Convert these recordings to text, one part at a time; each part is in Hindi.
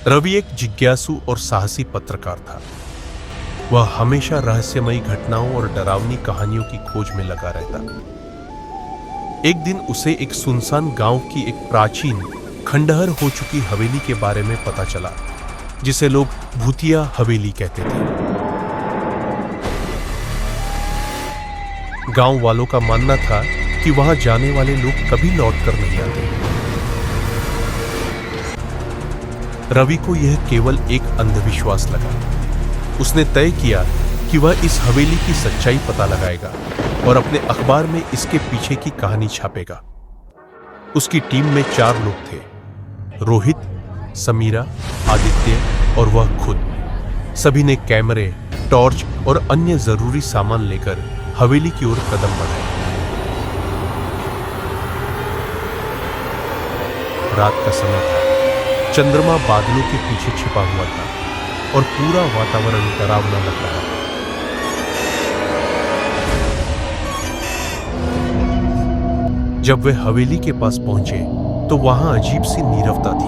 रवि एक जिज्ञासु और साहसी पत्रकार था। वह हमेशा रहस्यमयी घटनाओं और डरावनी कहानियों की खोज में लगा रहता। एक दिन उसे एक सुनसान गांव की एक प्राचीन खंडहर हो चुकी हवेली के बारे में पता चला, जिसे लोग भूतिया हवेली कहते थे। गांव वालों का मानना था कि वहां जाने वाले लोग कभी लौटकर नहीं आते। रवि को यह केवल एक अंधविश्वास लगा। उसने तय किया कि वह इस हवेली की सच्चाई पता लगाएगा और अपने अखबार में इसके पीछे की कहानी छापेगा। उसकी टीम में 4 लोग थे: रोहित, समीरा, आदित्य और वह खुद। सभी ने कैमरे, टॉर्च और अन्य जरूरी सामान लेकर हवेली की ओर कदम बढ़ाए। रात का समय था। चंद्रमा बादलों के पीछे छिपा हुआ था और पूरा वातावरण डरावना लग रहा था। जब वे हवेली के पास पहुंचे तो वहां अजीब सी नीरवता थी,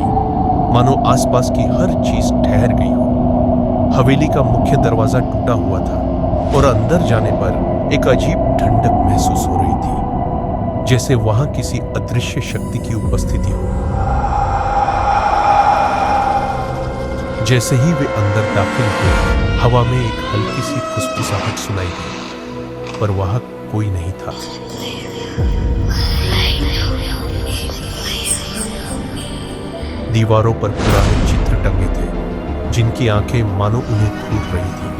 मानो आसपास की हर चीज ठहर गई हो। हवेली का मुख्य दरवाजा टूटा हुआ था और अंदर जाने पर एक अजीब ठंडक महसूस हो रही थी, जैसे वहां किसी अदृश्य शक्ति की उपस्थिति हो। जैसे ही वे अंदर दाखिल हुए, हवा में एक हल्की सी फुसफुसाहट सुनाई दी, पर वहां कोई नहीं था। दीवारों पर पुराने चित्र टंगे थे, जिनकी आंखें मानो उन्हें घूर रही थी।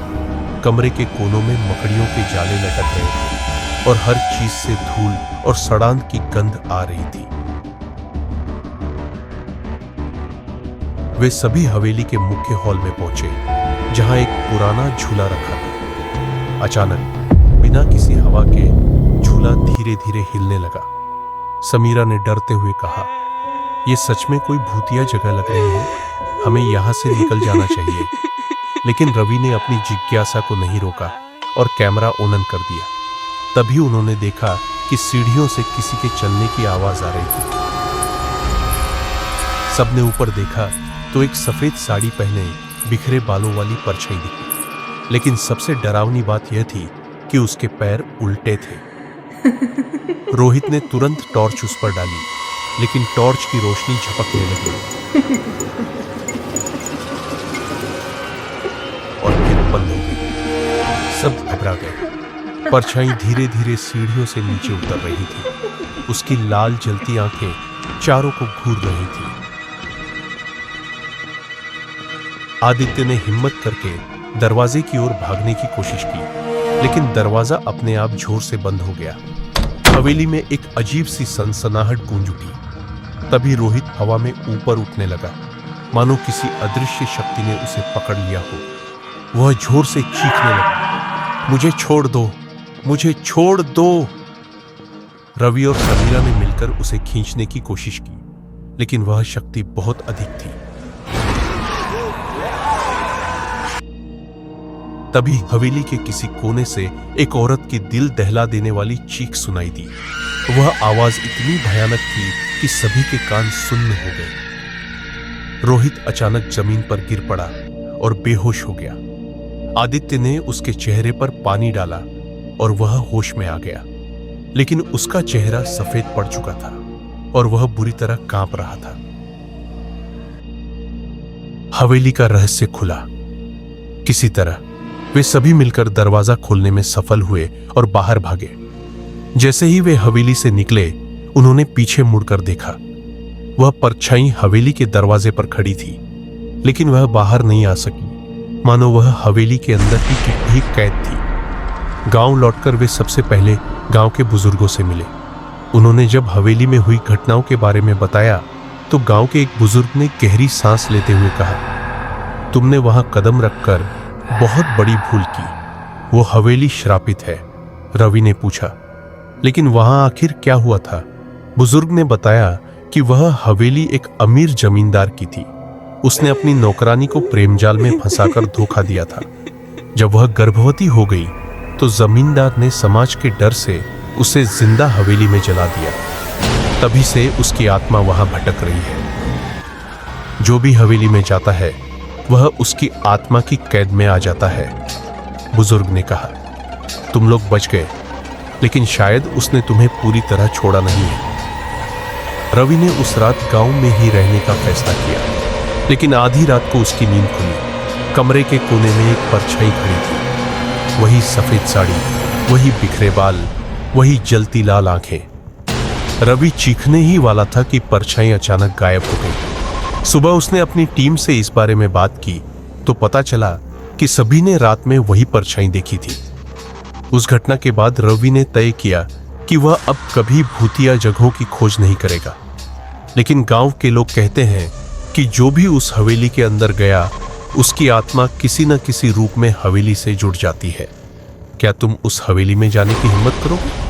कमरे के कोनों में मकड़ियों के जाले लटक रहे थे और हर चीज से धूल और सड़ांध की गंध आ रही थी। वे सभी हवेली के मुख्य हॉल में पहुंचे, जहां एक पुराना झूला रखा था। अचानक बिना किसी हवा के झूला धीरे धीरे हिलने लगा। समीरा ने डरते हुए कहा, "यह सच में कोई भूतिया जगह लग रही है, हमें यहां से निकल जाना चाहिए।" लेकिन रवि ने अपनी जिज्ञासा को नहीं रोका और कैमरा ऑन कर दिया। तभी उन्होंने देखा कि सीढ़ियों से किसी के चलने की आवाज आ रही थी। सबने ऊपर देखा तो एक सफेद साड़ी पहने बिखरे बालों वाली परछाई दिखी। लेकिन सबसे डरावनी बात यह थी कि उसके पैर उल्टे थे। रोहित ने तुरंत टॉर्च उस पर डाली, लेकिन टॉर्च की रोशनी झपकने लगी और फिर बंद हो गई। सब घबरा गए। परछाई धीरे धीरे सीढ़ियों से नीचे उतर रही थी। उसकी लाल जलती आंखें चारों को घूर रही थी। आदित्य ने हिम्मत करके दरवाजे की ओर भागने की कोशिश की, लेकिन दरवाजा अपने आप जोर से बंद हो गया। हवेली में एक अजीब सी सनसनाहट गूंज उठी। तभी रोहित हवा में ऊपर उठने लगा, मानो किसी अदृश्य शक्ति ने उसे पकड़ लिया हो। वह जोर से चीखने लगा, "मुझे छोड़ दो, मुझे छोड़ दो!" रवि और समीरा ने मिलकर उसे खींचने की कोशिश की, लेकिन वह शक्ति बहुत अधिक थी। तभी हवेली के किसी कोने से एक औरत की दिल दहला देने वाली चीख सुनाई दी। वह आवाज इतनी भयानक थी कि सभी के कान सुन्न हो गए। रोहित अचानक जमीन पर गिर पड़ा और बेहोश हो गया। आदित्य ने उसके चेहरे पर पानी डाला और वह होश में आ गया, लेकिन उसका चेहरा सफेद पड़ चुका था और वह बुरी तरह कांप रहा था। हवेली का रहस्य खुला। किसी तरह वे सभी मिलकर दरवाजा खोलने में सफल हुए और बाहर भागे। जैसे ही वे हवेली से निकले, उन्होंने पीछे मुड़कर देखा। वह परछाई हवेली के दरवाजे पर खड़ी थी, लेकिन वह बाहर नहीं आ सकी, मानो वह हवेली के अंदर ही कैद थी। गांव लौटकर वे सबसे पहले गांव के बुजुर्गों से मिले। उन्होंने जब हवेली में हुई घटनाओं के बारे में बताया तो गांव के एक बुजुर्ग ने गहरी सांस लेते हुए कहा, "तुमने वहां कदम रखकर बहुत बड़ी भूल की। वो हवेली श्रापित है।" रवि ने पूछा, "लेकिन वहां आखिर क्या हुआ था?" बुजुर्ग ने बताया कि वह हवेली एक अमीर जमींदार की थी। उसने अपनी नौकरानी को प्रेमजाल में फंसाकर धोखा दिया था। जब वह गर्भवती हो गई तो जमींदार ने समाज के डर से उसे जिंदा हवेली में जला दिया। तभी से उसकी आत्मा वहां भटक रही है। जो भी हवेली में जाता है वह उसकी आत्मा की कैद में आ जाता है। बुजुर्ग ने कहा, तुम लोग बच गए, लेकिन शायद उसने तुम्हें पूरी तरह छोड़ा नहीं है। रवि ने उस रात गांव में ही रहने का फैसला किया, लेकिन आधी रात को उसकी नींद खुली। कमरे के कोने में एक परछाई खड़ी थी, वही सफेद साड़ी, वही बिखरे बाल, वही जलती लाल आंखें। रवि चीखने ही वाला था कि परछाई अचानक गायब हो गई। सुबह उसने अपनी टीम से इस बारे में बात की तो पता चला कि सभी ने रात में वही परछाई देखी थी। उस घटना के बाद रवि ने तय किया कि वह अब कभी भूतिया जगहों की खोज नहीं करेगा। लेकिन गांव के लोग कहते हैं कि जो भी उस हवेली के अंदर गया, उसकी आत्मा किसी न किसी रूप में हवेली से जुड़ जाती है। क्या तुम उस हवेली में जाने की हिम्मत करोगे?